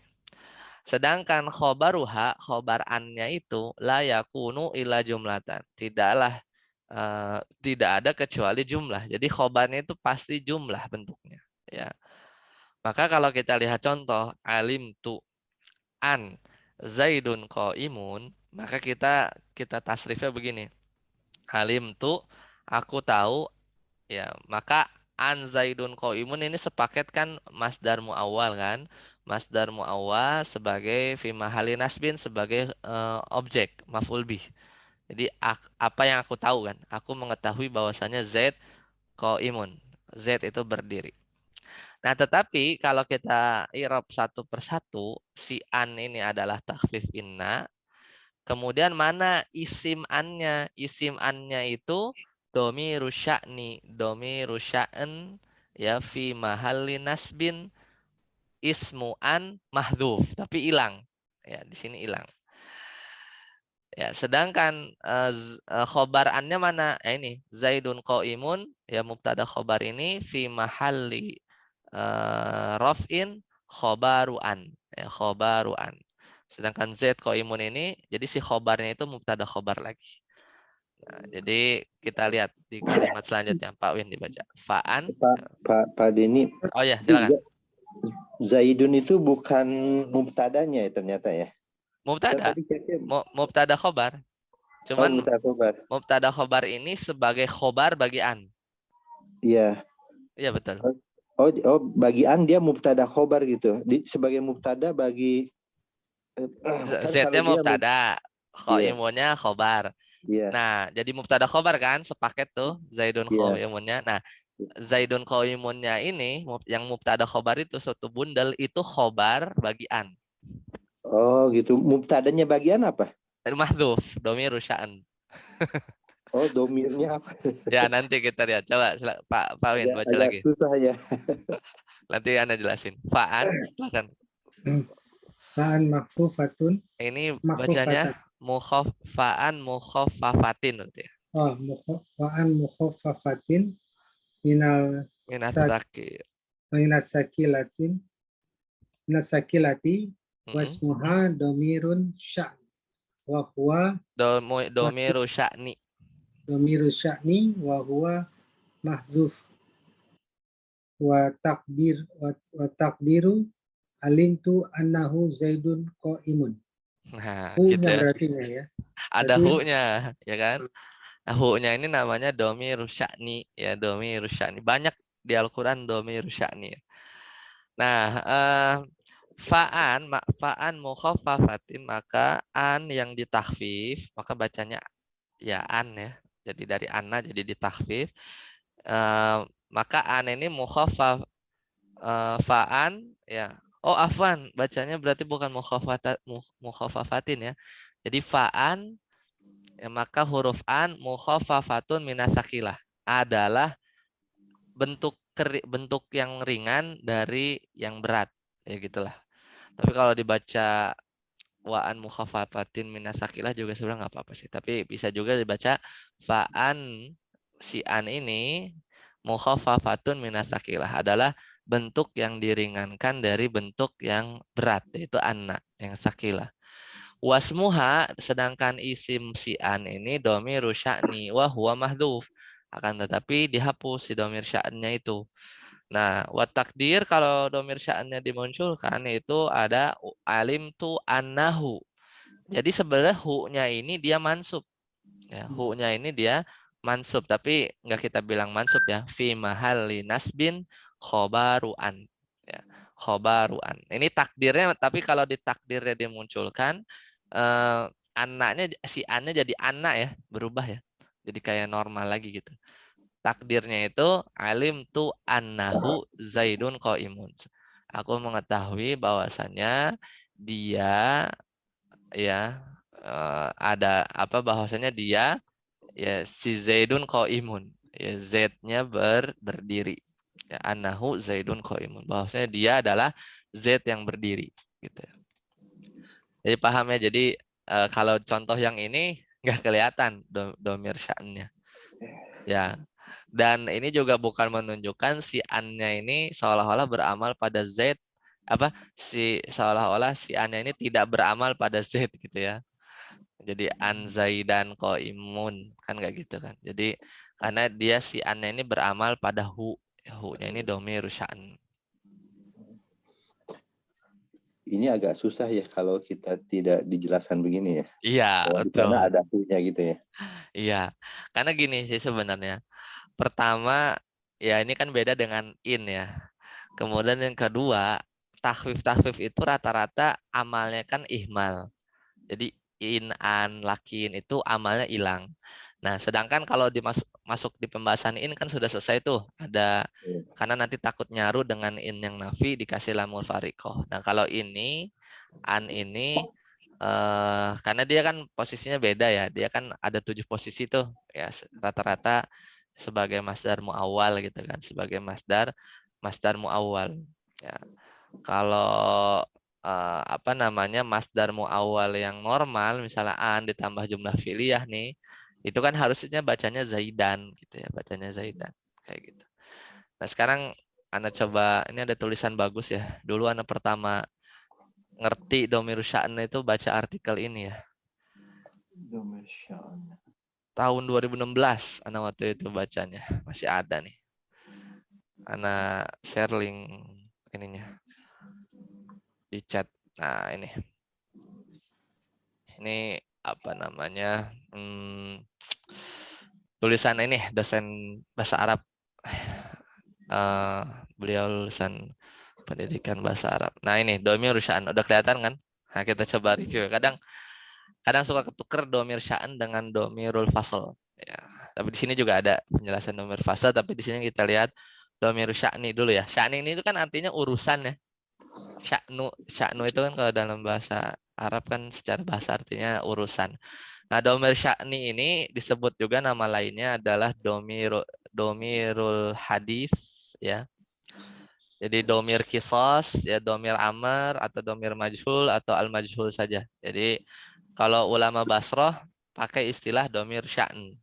Sedangkan khobaruha, khobar an-nya itu la yakunu illa jumlatan. Tidaklah tidak ada kecuali jumlah. Jadi khobarnya itu pasti jumlah bentuknya, ya. Maka kalau kita lihat contoh alim tu an Zaidun qaimun, maka kita tasrifnya begini. Alim tu aku tahu ya, maka an Zaidun qaimun ini sepaket kan masdar muawwal kan. Masdar muawwal sebagai fi mahalli nasbin sebagai objek maf'ul bih. Jadi apa yang aku tahu kan? Aku mengetahui bahwasanya Zaid qaimun. Z itu berdiri. Nah, tetapi kalau kita i'rab satu persatu, si an ini adalah takhfif inna. Kemudian mana isim annya? Isim annya itu domiru sya'ni, domiru sya'en ya fi mahalli nasbin ismu an mahdhuf, tapi hilang. Ya, di sini hilang. Ya, sedangkan khobar annya mana? Ini Zaidun qaimun ya mubtada khobar ini fi mahalli raf'in khobaru an ya khobaru an. Sedangkan Z qaimun ini jadi si khobarnya itu mubtada khobar lagi. Nah, jadi kita lihat di kalimat selanjutnya Pak Win dibaca. Fa'an. Pak Denny. Oh ya, silakan. Zaidun itu bukan mubtadanya ya ternyata ya. Mubtada. Mubtada khobar. Cuman mubtada khobar ini sebagai khobar bagi an. Iya. Iya betul. Oh bagi an dia mubtada khobar gitu. Sebagai mubtada bagi Z-nya mubtada, qaimunnya khobar. Iya. Nah, jadi mubtada khobar kan sepaket tuh Zaidun qaimunnya. Nah, Zaidun qaimunnya ini yang mubtada khobar itu suatu bundel itu khobar bagi an. Oh gitu. Mubtadanya bagian apa? Mahdhuf, domiru sya'an. Oh, domirnya apa? Ya, nanti kita lihat. Coba Pak Win baca lagi. Susah ya. Nanti Anda jelasin. Fa'an, silakan. Fa'an makhfufatun. Ini bacanya fa'an mukhaffafatin nanti. Oh, fa'an mukhaffafatin minal sakilatin minas sakilati wasmuha domirun sya' wa huwa domiru sya'ni wa huwa mahzuf wa takdiru alimtu annahu Zaidun qaimun. Nah, gitu ya. Berarti ya. Ada hu-nya, ya kan? Nah, hu-nya ini namanya domiru sya'ni, ya domiru sya'ni. Banyak di Al-Qur'an domiru sya'ni. Nah, fa'an mukhaffafatin maka an yang ditakhfif, maka bacanya ya an ya. Jadi dari anna jadi ditakhfif. Maka an ini mukhaffaf fa'an ya. Oh, afwan, bacanya berarti bukan mukhaffafatin ya. Jadi fa'an ya, maka huruf an mukhaffafatun minasakilah adalah bentuk yang ringan dari yang berat ya gitulah. Tapi kalau dibaca wa'an mukhaffafatin minasakilah juga sebenarnya nggak apa-apa sih. Tapi bisa juga dibaca fa'an si an ini mukhaffafatun minasakilah adalah bentuk yang diringankan dari bentuk yang berat yaitu anna yang sakilah. Wasmuha sedangkan isim si an ini domiru sya'ni wa huwa mahdhuf akan tetapi dihapus si domir sya'annya itu. Nah, wa takdir kalau domir sya'annya dimunculkan itu ada alim tu annahu. Jadi sebenarnya hu-nya ini dia mansub. Ya, hu-nya ini dia mansub tapi nggak kita bilang mansub ya. Fi mahalli nasbin khobaruan. Ya, khobaruan. Ini takdirnya tapi kalau di takdirnya dimunculkan anaknya si annya jadi anak ya, berubah ya. Jadi kayak normal lagi gitu. Takdirnya itu alim tu annahu Zaidun qaimun. Aku mengetahui bahwasanya dia ya ada apa bahwasanya dia ya si Zaidun qaimun. Ya Z-nya berdiri. Ya annahu Zaidun qaimun. Bahwasanya dia adalah Z yang berdiri gitu. Jadi paham ya. Jadi kalau contoh yang ini nggak kelihatan domir sya'annya. Ya. Dan ini juga bukan menunjukkan si an-nya ini seolah-olah beramal pada Z apa seolah-olah si an-nya ini tidak beramal pada Z gitu ya. Jadi an Zaidan qaimun kan nggak gitu kan. Jadi karena dia si an-nya ini beramal pada hu. Hu-nya ini domir sya'an. Ini agak susah ya kalau kita tidak dijelaskan begini ya. Iya, betul. Karena ada hu-nya gitu ya. Iya. Karena gini sih sebenarnya. Pertama Ya ini kan beda dengan in ya. Kemudian yang kedua, takhfif itu rata-rata amalnya kan ihmal. Jadi in, an, lakin itu amalnya hilang. Nah, sedangkan kalau masuk di pembahasan in kan sudah selesai tuh. Ada Iya. karena nanti takut nyaru dengan in yang nafi dikasih lamul farikoh. Nah, kalau ini an ini karena dia kan posisinya beda ya. Dia kan ada 7 posisi tuh ya rata-rata sebagai masdar muawwal gitu kan, sebagai masdar muawwal. Ya. Kalau apa namanya masdar muawwal yang normal misalnya an ditambah jumlah fi'liyah nih itu kan harusnya bacanya zaidan gitu ya, bacanya zaidan kayak gitu. Nah sekarang Ana coba, ini ada tulisan bagus ya, dulu Ana pertama ngerti domir sya'n itu baca artikel ini ya tahun 2016 Ana waktu itu bacanya, masih ada nih Ana share link ininya di chat. Nah ini apa namanya tulisan ini dosen bahasa Arab, beliau lulusan pendidikan bahasa Arab. Nah ini domir sya'an udah kelihatan kan? Nah kita coba review. Kadang suka ketuker domir sya'an dengan domirul fasl. Ya. Tapi di sini juga ada penjelasan domir fasl. Tapi di sini kita lihat domir sya'ni dulu ya. Sya'ni ini itu kan artinya urusan ya. Sya'nu itu kan kalau dalam bahasa Arab kan secara bahasa artinya urusan. Nah, domir sya'ni ini disebut juga nama lainnya adalah domirul hadis ya. Jadi domir kisos, ya domir amr atau domir majhul atau al majhul saja. Jadi kalau ulama Basroh pakai istilah domir sya'n.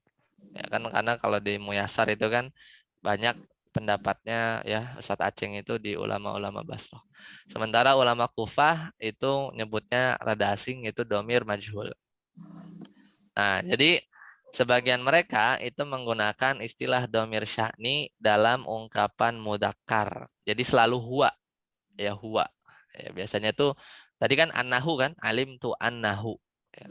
Ya kan karena kalau di Muyasar itu kan banyak pendapatnya ya Ustadz Aceng itu di ulama-ulama Basroh. Sementara ulama Kufah itu nyebutnya rada asing itu domir majhul. Nah, jadi sebagian mereka itu menggunakan istilah domir sya'ni dalam ungkapan mudzakkar. Jadi selalu huwa, ya huwa. Ya, biasanya tuh tadi kan annahu kan, alim tu annahu. Ya.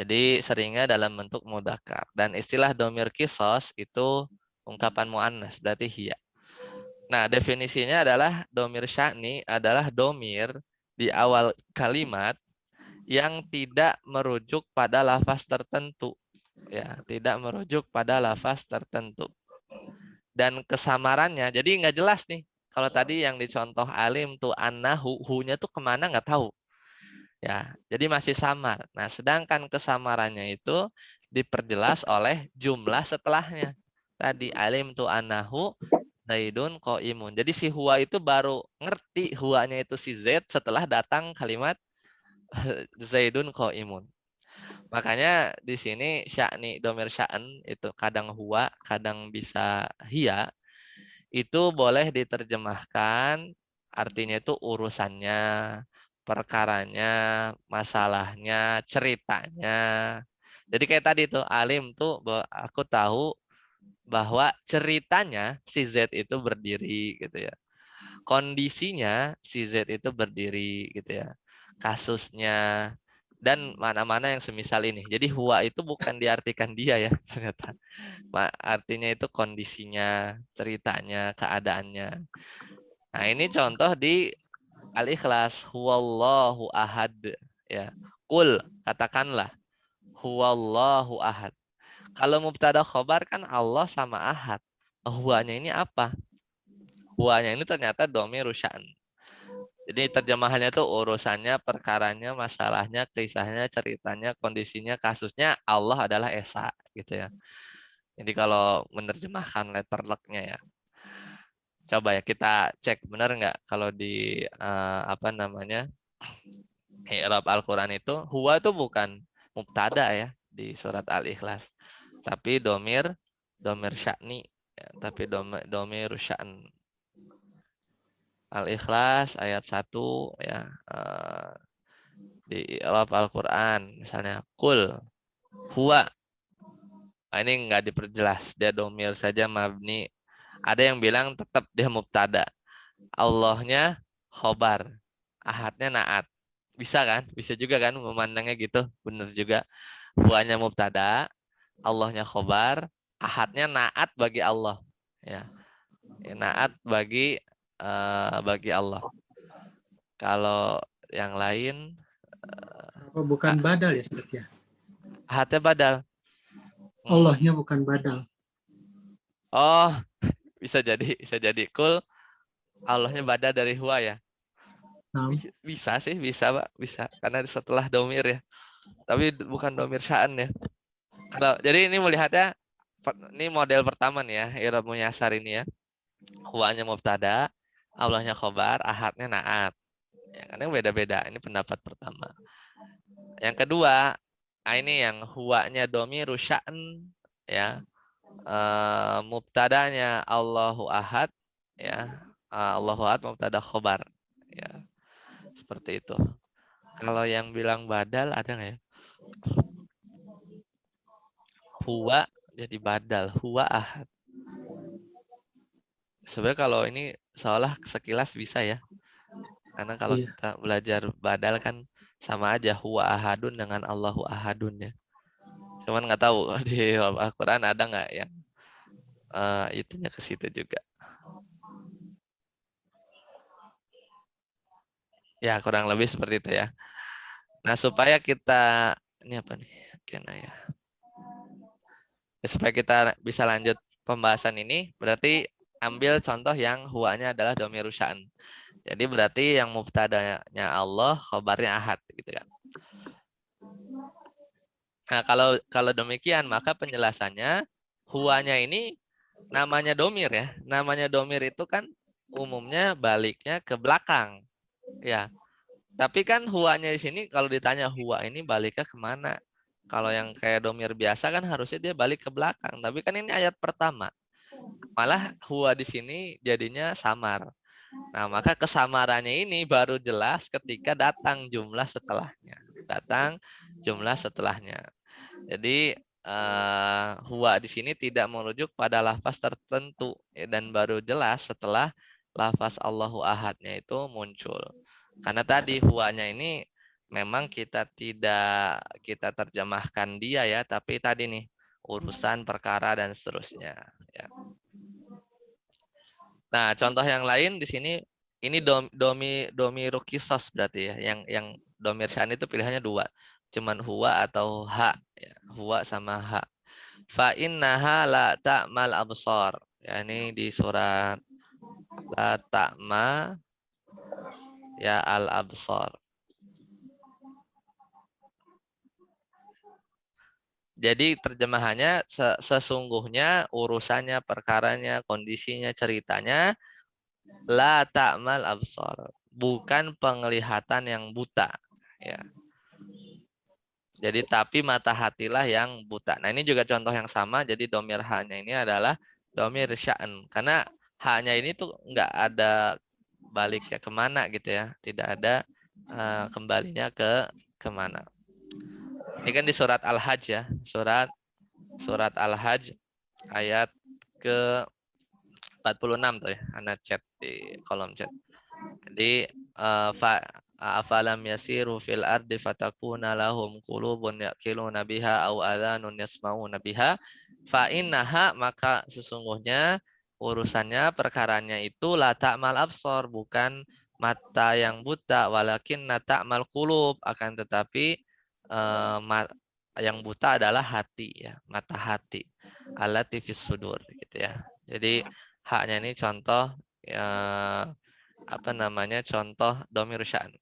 Jadi seringnya dalam bentuk mudzakkar. Dan istilah domir kisos itu ungkapan muannas, berarti hiya. Nah, definisinya adalah domir sya'ni adalah domir di awal kalimat yang tidak merujuk pada lafaz tertentu, ya tidak merujuk pada lafaz tertentu dan kesamarannya jadi nggak jelas nih. Kalau tadi yang dicontoh alim tuh annahu, hu-nya tuh kemana nggak tahu ya, jadi masih samar. Nah sedangkan kesamarannya itu diperjelas oleh jumlah setelahnya. Tadi alim tuh annahu zaidun qaimun, jadi si huwa itu baru ngerti huwanya itu si Z setelah datang kalimat zaidun qaimun. Makanya di sini sya'ni domir sya'an itu kadang huwa, kadang bisa hiya. Itu boleh diterjemahkan artinya itu urusannya, perkaranya, masalahnya, ceritanya. Jadi kayak tadi tuh alim tuh aku tahu bahwa ceritanya si Z itu berdiri gitu ya. Kondisinya si Z itu berdiri gitu ya. Kasusnya dan mana-mana yang semisal ini. Jadi huwa itu bukan diartikan dia ya ternyata. Artinya itu kondisinya, ceritanya, keadaannya. Nah, ini contoh di Al-Ikhlas, huwallahu ahad ya. Qul, katakanlah huwallahu ahad. Kalau mubtada khobar kan Allah sama ahad. Huwanya ini apa? Huwanya ini ternyata domir rusyan. Jadi terjemahannya tuh urusannya, perkaranya, masalahnya, kisahnya, ceritanya, kondisinya, kasusnya Allah adalah Esa gitu ya. Jadi kalau menerjemahkan letter luck-nya ya. Coba ya kita cek benar nggak kalau di apa namanya i'rab Al-Qur'an itu huwa itu bukan mubtada ya di surat Al-Ikhlas. Tapi domir sya'ni ya, tapi domir sya'n. Al-Ikhlas ayat 1 ya di i'rab Al-Qur'an misalnya kul huwa. Nah, ini nggak diperjelas, dia domir saja mabni. Ada yang bilang tetap dia mubtada. Allahnya khobar, ahadnya naat. Bisa kan? Bisa juga kan memandangnya gitu. Benar juga. Huwanya mubtada, Allahnya khobar, ahadnya naat bagi Allah. Ya. naat bagi Allah. Kalau yang lain Apa bukan badal ya Ustaz ya? hatnya badal. Allahnya bukan badal. Oh, bisa jadi. Kul Allahnya badal dari huwa ya. Nah, Bisa sih, bisa Pak, bisa. Karena setelah domir ya. Tapi bukan domir sya'an ya. Jadi ini melihatnya, ini model pertama nih ya, i'rab munyasar ini ya. Huwanya mubtada, Allahnya khobar, ahadnya naat. Ya, karena beda-beda. Ini pendapat pertama. Yang kedua, ini yang huwanya domiru sya'an ya. Mubtadanya Allahu ahad ya. Allahu ahad mubtada khobar ya. Seperti itu. Kalau yang bilang badal ada nggak ya? Huwa jadi badal, huwa ahad. Sebenarnya kalau ini seolah sekilas bisa ya. Karena kalau iya. kita belajar badal kan sama aja huwa ahadun dengan Allahu ahadun ya. Cuman nggak tahu di Al-Quran ada nggak yang itunya ke situ juga. Ya kurang lebih seperti itu ya. Nah supaya kita ini apa nih? Oke, nah ya. Supaya kita bisa lanjut pembahasan ini, berarti ambil contoh yang huwanya adalah domiru sya'an. Jadi berarti yang mubtadanya Allah, khabarnya ahad gitu kan. Nah, kalau demikian maka penjelasannya huwanya ini namanya domir ya. Namanya domir itu kan umumnya baliknya ke belakang. Ya. Tapi kan huwanya di sini kalau ditanya huwa ini baliknya kemana? Kalau yang kayak domir biasa kan harusnya dia balik ke belakang. Tapi kan ini ayat pertama. Malah huwa di sini jadinya samar. Nah, maka kesamarannya ini baru jelas ketika datang jumlah setelahnya. Datang jumlah setelahnya. Jadi huwa di sini tidak merujuk pada lafaz tertentu ya, dan baru jelas setelah lafaz Allahu ahadnya itu muncul. Karena tadi huwanya ini memang kita tidak kita terjemahkan dia ya, tapi tadi nih urusan perkara dan seterusnya ya. Nah, contoh yang lain di sini ini domiru kisos berarti ya. Yang domir sya'an itu pilihannya dua. Cuman huwa atau ha ya. Huwa sama ha. Fa innaha la ta'mal absar. Ya, ini di surat la ta'ma ya al absar. Jadi terjemahannya sesungguhnya urusannya, perkaranya, kondisinya, ceritanya la ta'mal absar, bukan penglihatan yang buta ya. Jadi tapi mata hatilah yang buta. Nah, ini juga contoh yang sama. Jadi domir hanya ini adalah domir sya'an. Karena hanya ini tuh nggak ada baliknya kemana gitu ya. Tidak ada kembalinya ke kemana. Ini kan di surat Al-Hajj ya. Surat Al-Hajj ayat ke 46 tuh ya. Anda chat di kolom chat. Jadi afalam yasiru fil ardi fatakuna lahum qulubun yaqiluna biha aw adhanun yasma'una biha fa innaha, maka sesungguhnya urusannya perkaranya itu la ta'mal absar, bukan mata yang buta, walakin ta'mal qulub, akan tetapi yang buta adalah hati ya, mata hati, allati fis sudur gitu ya. Jadi haknya ini contoh contoh domir sya'an.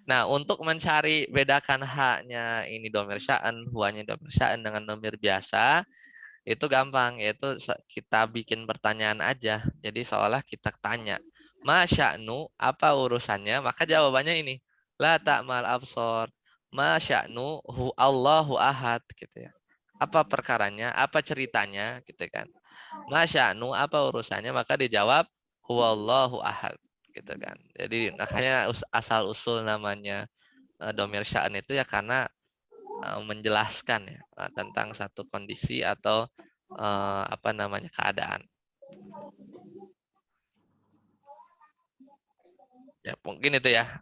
Nah, untuk mencari bedakan haknya ini domir sya'an, huwanya domir sya'an dengan domir biasa, itu gampang, yaitu kita bikin pertanyaan aja. Jadi seolah kita tanya, ma sya'nu, apa urusannya? Maka jawabannya ini, la ta'mal absor, ma sya'nu hu Allahu ahad gitu ya. Apa perkaranya? Apa ceritanya gitu kan? Ma sya'nu, apa urusannya? Maka dijawab huwallahu ahad gitu kan. Jadi makanya asal usul namanya domir sya'an itu ya karena menjelaskan ya tentang satu kondisi atau keadaan. Ya mungkin itu ya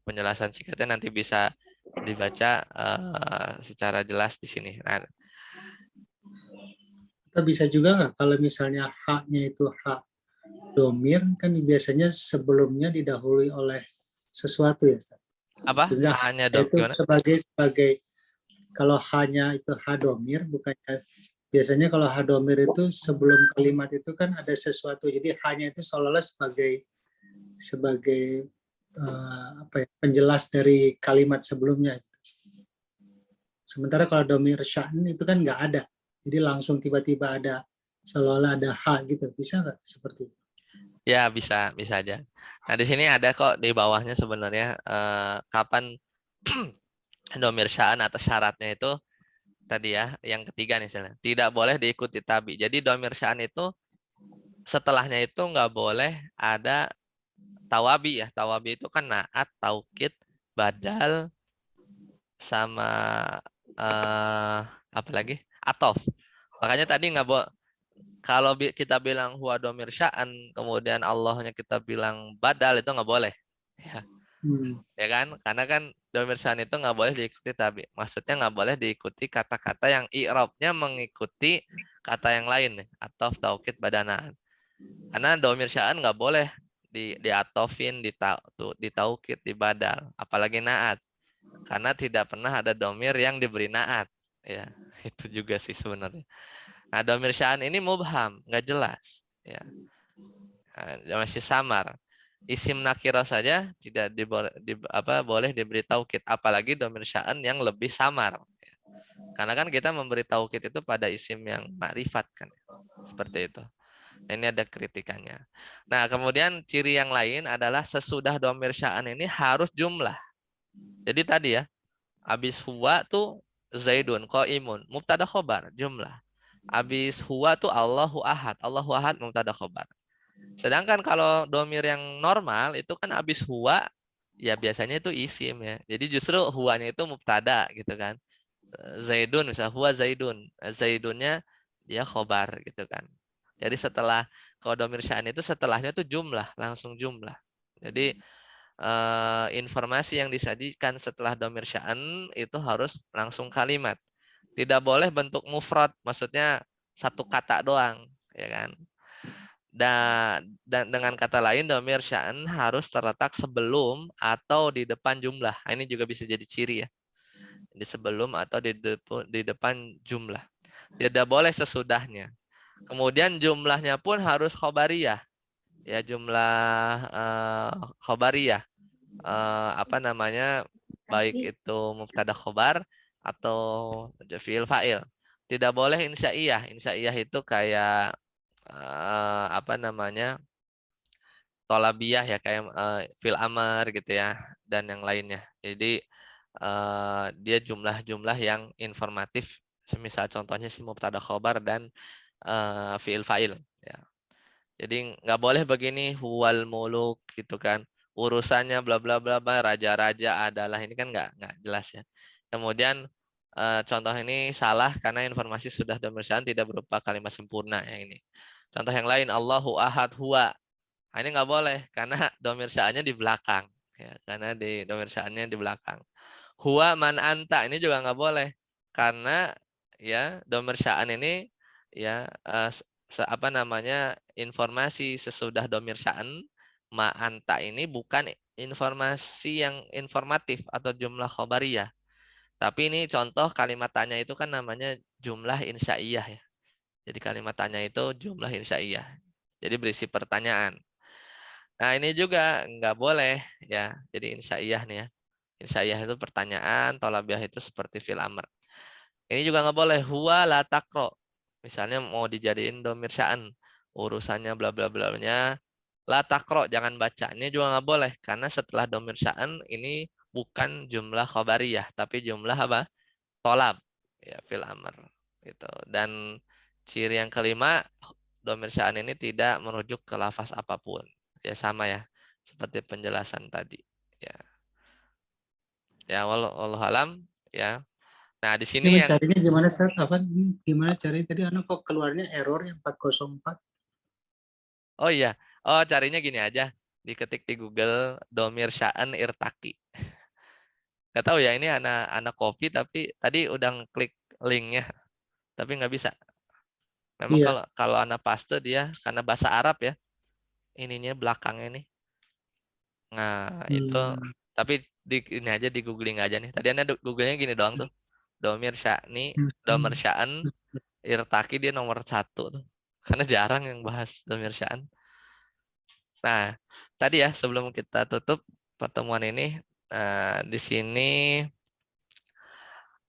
penjelasan singkatnya, nanti bisa dibaca secara jelas di sini. Nah, Kita bisa juga nggak kalau misalnya haknya itu hak domir kan biasanya sebelumnya didahului oleh sesuatu ya Ustaz. Apa? Sehingga Hanya itu gimana? sebagai kalau hanya itu hadomir, bukannya biasanya kalau hadomir itu sebelum kalimat itu kan ada sesuatu, jadi hanya itu seolah-olah sebagai penjelas dari kalimat sebelumnya. Sementara kalau domir sya'n itu kan nggak ada, jadi langsung tiba-tiba ada seolah-olah ada ha gitu, bisa nggak seperti itu? Ya, bisa aja. Nah, di sini ada kok di bawahnya sebenarnya kapan domir sya'an atau syaratnya itu tadi ya, yang ketiga nih misalnya. Tidak boleh diikuti tabi. Jadi domir sya'an itu setelahnya itu nggak boleh ada tawabi ya. Tawabi itu kan naat, taukid, badal, sama apa lagi? Atof. Makanya tadi nggak boleh. Kalau kita bilang huwa domir sya'an, kemudian Allahnya kita bilang badal, itu nggak boleh. Ya, ya kan? Karena kan domir sya'an itu nggak boleh diikuti tabi. Maksudnya nggak boleh diikuti kata-kata yang i'rabnya mengikuti kata yang lain nih. Atof, taukid, badanaan. Karena domir sya'an nggak boleh diatofin, ditaukid, dibadal. Apalagi naat. Karena tidak pernah ada domir yang diberi naat. Ya, itu juga sih sebenarnya. Nah, domir sya'an ini mubham, nggak jelas. Ya. Nah, masih samar. Isim nakirah saja tidak boleh diberi taukid. Apalagi domir sya'an yang lebih samar. Karena kan kita memberi taukid itu pada isim yang makrifat kan. Seperti itu. Nah, ini ada kritikannya. Nah, kemudian ciri yang lain adalah sesudah domir sya'an ini harus jumlah. Jadi tadi ya, habis huwa tuh zaidun, qaimun, mubtada khobar, jumlah. Habis huwa tuh Allahu ahad. Allahu ahad mubtada khobar. Sedangkan kalau domir yang normal itu kan habis huwa, ya biasanya itu isim ya. Jadi justru huwanya itu mubtada gitu kan. Zaidun misalnya huwa zaidun. Zaidunnya dia khobar gitu kan. Jadi setelah kalau domir sya'an itu setelahnya tuh jumlah, langsung jumlah. Jadi informasi yang disajikan setelah domir sya'an itu harus langsung kalimat. Tidak boleh bentuk mufrad, maksudnya satu kata doang, ya kan? Dan dengan kata lain domir sya'an harus terletak sebelum atau di depan jumlah. Nah, ini juga bisa jadi ciri ya. Di sebelum atau di depan jumlah. Tidak boleh sesudahnya. Kemudian jumlahnya pun harus khobariyah. Ya, jumlah khobariyah. Apa namanya? Baik itu mubtada khobar atau fi'il fa'il. Tidak boleh insya'iyah. Insya'iyah itu kayak apa namanya? Tolabiyah ya, kayak fil amar gitu ya, dan yang lainnya. Jadi dia jumlah-jumlah yang informatif, semisal contohnya si mubtada khobar dan fi'il fa'il ya. Jadi nggak boleh begini huwal muluk gitu kan, urusannya bla bla bla bla, raja-raja adalah, ini kan nggak jelas ya. Kemudian contoh ini salah karena informasi sudah domir sya'an tidak berupa kalimat sempurna ya ini. Contoh yang lain Allahu ahad huwa. Nah, ini nggak boleh karena domir sya'annya di belakang ya, karena di domir sya'annya di belakang. Huwa man anta, ini juga nggak boleh karena ya domir sya'an ini ya apa namanya, informasi sesudah domir sya'an ma anta ini bukan informasi yang informatif atau jumlah khobariyah. Tapi ini contoh kalimat tanya itu kan namanya jumlah insya'iyah ya. Jadi kalimat tanya itu jumlah insya'iyah. Jadi berisi pertanyaan. Nah, ini juga nggak boleh ya. Jadi insya'iyah nih ya. Insya'iyah itu pertanyaan, tolabiyah itu seperti fil amr. Ini juga nggak boleh huwa la takro. Misalnya mau dijadiin domir sya'an, urusannya bla bla bla-nya la takro, jangan baca. Ini juga nggak boleh karena setelah domir sya'an ini bukan jumlah khobariyah tapi jumlah apa? Tolab ya, fil amr gitu. Dan ciri yang kelima, domir sya'an ini tidak merujuk ke lafaz apapun. Ya sama ya, seperti penjelasan tadi. Ya, ya wallahu alam ya. Nah, di Ini sini yang mencarinya gimana Ustaz? Apa ini gimana caranya tadi? Anak kok keluarnya error yang 404? oh iya, oh carinya gini aja, diketik di Google domir sya'an irtaki. Gak tahu ya, ini anak copy tapi tadi udah klik linknya tapi nggak bisa. Memang Iya, kalau anak paste dia karena bahasa Arab ya, ininya belakangnya nih. Nah, itu tapi ini aja di googling aja nih. Tadi Anda googlenya gini doang tuh. Domir Sya'ni, Domir Sya'an, Irtaki dia nomor 1 tuh. Karena jarang yang bahas Domir Sya'an. Nah, tadi ya sebelum kita tutup pertemuan ini, di sini.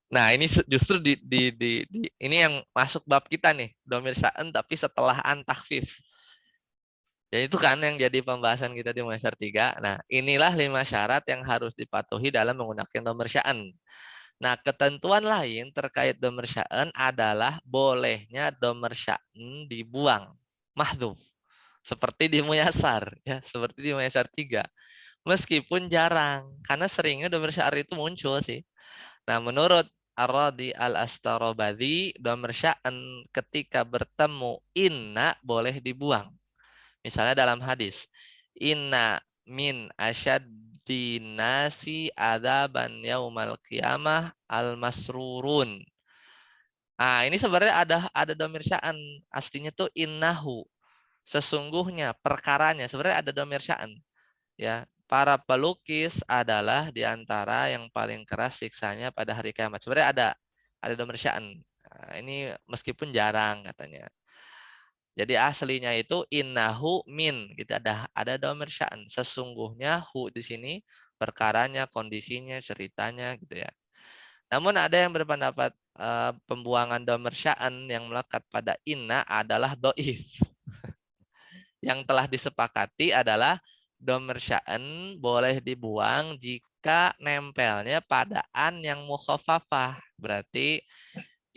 Nah, ini justru ini yang masuk bab kita nih, domir sya'an tapi setelah an takhfif. Ya itu kan yang jadi pembahasan kita di semester 3. Nah, inilah 5 syarat yang harus dipatuhi dalam menggunakan domir sya'an. Nah, ketentuan lain terkait domir sya'an adalah bolehnya domir sya'an dibuang, mahdhuf. Seperti di muyasar, ya, seperti di muyasar 3. Meskipun jarang, karena seringnya domir sya'an itu muncul sih. Nah, menurut Ar-Radi Al-Astarobadi, domir sya'an ketika bertemu inna boleh dibuang. Misalnya dalam hadis, inna min asyaddinasi adzaban yaumal qiyamah al-masrurun. Nah, ini sebenarnya ada domir sya'an. Aslinya tuh innahu. Sesungguhnya perkaranya sebenarnya ada domir sya'an. Ya, para pelukis adalah di antara yang paling keras siksanya pada hari kiamat. Sebenarnya ada domir sya'an. Nah, ini meskipun jarang katanya. Jadi aslinya itu innahu min gitu, ada domir sya'an. Sesungguhnya hu di sini perkaranya, kondisinya, ceritanya gitu ya. Namun ada yang berpendapat pembuangan domir sya'an yang melekat pada inna adalah doif. Yang telah disepakati adalah domir sya'an boleh dibuang jika nempelnya pada an yang mukhafafah. Berarti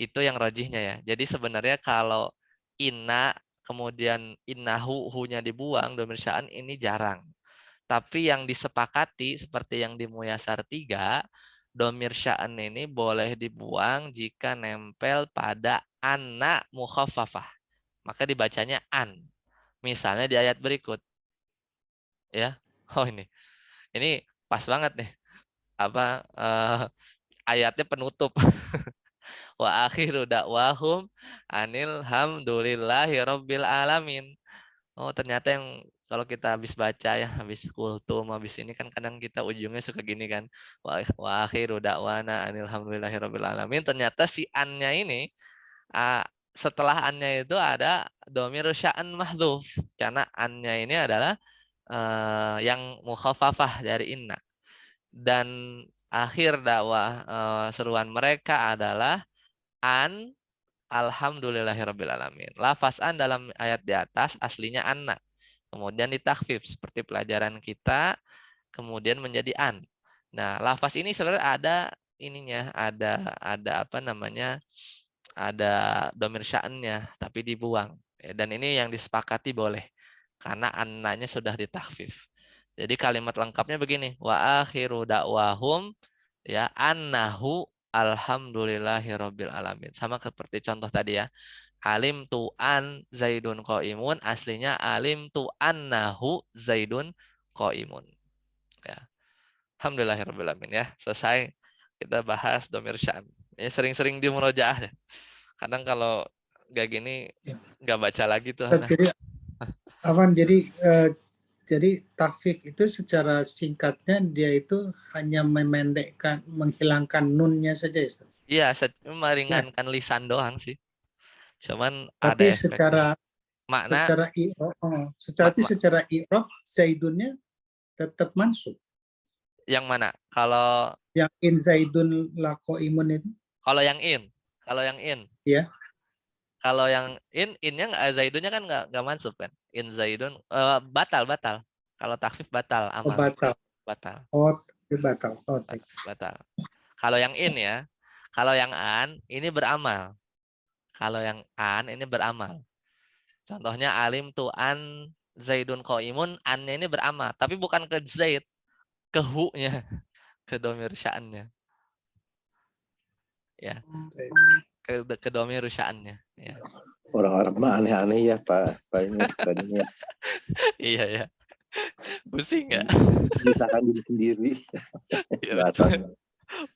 itu yang rajihnya ya. Jadi sebenarnya kalau inna kemudian innahu hu-nya dibuang, domir sya'an ini jarang. Tapi yang disepakati seperti yang di Muyasar 3, domir sya'an ini boleh dibuang jika nempel pada anna mukhafafah. Maka dibacanya an. Misalnya di ayat berikut. Ya. Oh ini. Ini pas banget nih. Apa ayatnya penutup. Wa akhiru da'wahum anil hamdulillahi rabbil alamin. Oh, ternyata yang kalau kita habis baca ya, habis kultum, habis ini kan kadang kita ujungnya suka gini kan. Wa akhiru da'wana anil hamdulillahi rabbil alamin. Ternyata si an-nya ini setelah an-nya itu ada domir sya'an mahdhuf. Karena an-nya ini adalah yang mukhafafah dari inna. Dan akhir dakwah seruan mereka adalah an alhamdulillahirabbil alamin. Lafaz an dalam ayat di atas aslinya anna. Kemudian ditakfif seperti pelajaran kita, kemudian menjadi an. Nah, lafaz ini sebenarnya ada ininya, ada apa namanya? Ada domir sya'annya tapi dibuang. Dan ini yang disepakati boleh karena annanya sudah ditakfif. Jadi kalimat lengkapnya begini, wa akhiru da'wahum ya annahu alhamdulillahirabbil alamin. Sama seperti contoh tadi ya. Alim tu an zaidun qaimun, aslinya alim tu annahu zaidun qaimun. Ya. Alhamdulillahirabbil alamin ya. Selesai kita bahas domir sya'an. Ya, sering-sering di murojaah ya. Kadang kalau nggak gini nggak baca lagi tuh. Jadi, jadi takfif itu secara singkatnya dia itu hanya memendekkan, menghilangkan nunnya saja, Ustaz. Iya, meringankan lisan doang sih. Cuman ada Tapi efeknya. Makna secara i'rab zaidunnya tetap mansub. Yang mana? Kalau yang in zaidun laqaimun itu? Kalau yang in. Iya. Kalau yang innya zaidunnya kan nggak mansub kan? In zaidun batal. Kalau takfif batal amal. Batal. Oh, batal. Oh, batal. Kalau yang in ya. Kalau yang an ini beramal. Contohnya alim tu an zaidun qaimun, an-nya ini beramal, tapi bukan ke zaid, ke hu-nya, ke domir sya'annya. Ya. Ke domir sya'annya, ya. Orang-orang mah aneh-aneh ya Pak ini. Iya ya. Pusing nggak? Misalkan diri sendiri. Ya,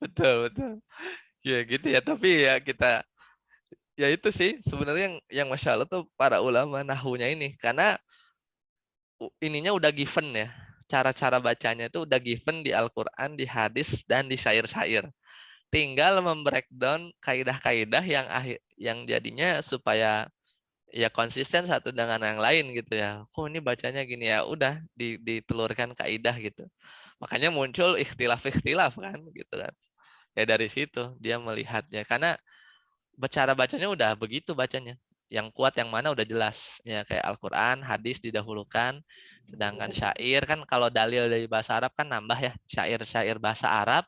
betul. Ya gitu ya, tapi ya kita ya itu sih sebenarnya yang Masya Allah tuh para ulama nahunya ini, karena ininya udah given ya. Cara-cara bacanya itu udah given di Al-Quran, di hadis, dan di syair-syair. Tinggal membreakdown kaidah-kaidah yang jadinya supaya ya konsisten satu dengan yang lain gitu ya. Kok ini bacanya gini ya, udah ditelurkan kaidah gitu. Makanya muncul ikhtilaf-ikhtilaf kan gitu kan. Ya dari situ dia melihatnya karena cara bacanya udah begitu bacanya. Yang kuat yang mana udah jelas. Ya kayak Al-Qur'an, hadis didahulukan, sedangkan syair kan kalau dalil dari bahasa Arab kan nambah ya, syair-syair bahasa Arab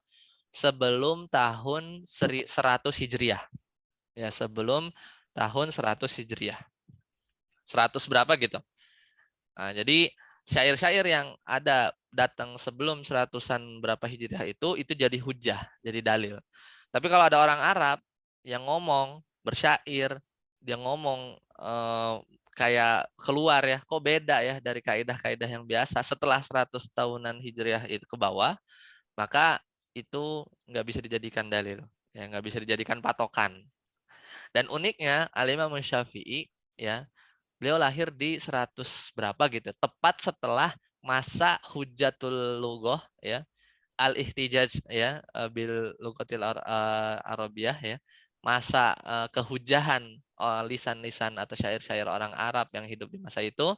sebelum tahun 100 Hijriah. Ya, sebelum tahun 100 Hijriah. 100 berapa gitu. Nah, jadi syair-syair yang ada datang sebelum 100-an berapa Hijriah itu jadi hujah, jadi dalil. Tapi kalau ada orang Arab yang ngomong bersyair, dia ngomong kayak keluar ya, kok beda ya dari kaidah-kaidah yang biasa setelah 100 tahunan Hijriah itu ke bawah, maka itu nggak bisa dijadikan dalil, ya nggak bisa dijadikan patokan. Dan uniknya Al-Imam Syafi'i ya, beliau lahir di 100 berapa gitu, tepat setelah masa Hujatul Lughah ya, al-ihtijaj ya bil lughatil arabiyah ya, masa kehujahan lisan-lisan atau syair-syair orang Arab yang hidup di masa itu.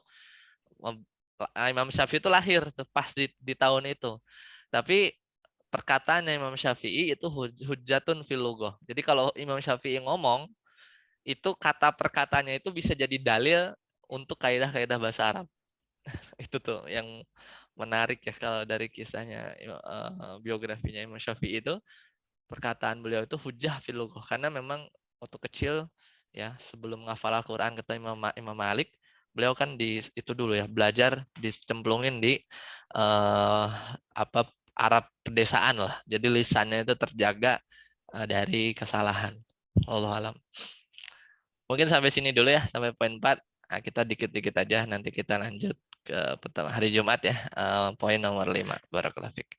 Imam Syafi'i itu lahir tuh pas di tahun itu. Tapi perkataannya Imam Syafi'i itu hujjatun fil lughah. Jadi kalau Imam Syafi'i ngomong, itu kata perkataannya itu bisa jadi dalil untuk kaidah-kaidah bahasa Arab. Itu tuh yang menarik ya kalau dari kisahnya biografinya Imam Syafi'i itu, perkataan beliau itu hujjah fil lughah karena memang waktu kecil ya sebelum menghafal Al-Qur'an kata Imam Malik, beliau kan itu dulu ya belajar dicemplungin di Arab pedesaan lah. Jadi lisannya itu terjaga dari kesalahan. Wallahu alam. Mungkin sampai sini dulu ya, sampai poin 4. Nah, kita dikit-dikit aja, nanti kita lanjut ke hari Jumat ya, poin nomor 5. Barakallahu fiik.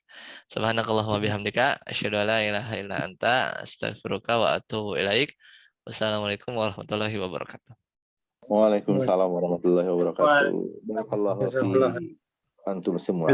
Subhanakallahumma bihamdika, asyhadu an la ilaha illa anta, astaghfiruka wa atubu ilaik. Wassalamualaikum warahmatullahi wabarakatuh. Waalaikumsalam warahmatullahi wabarakatuh. Barakallahu fi antum semua.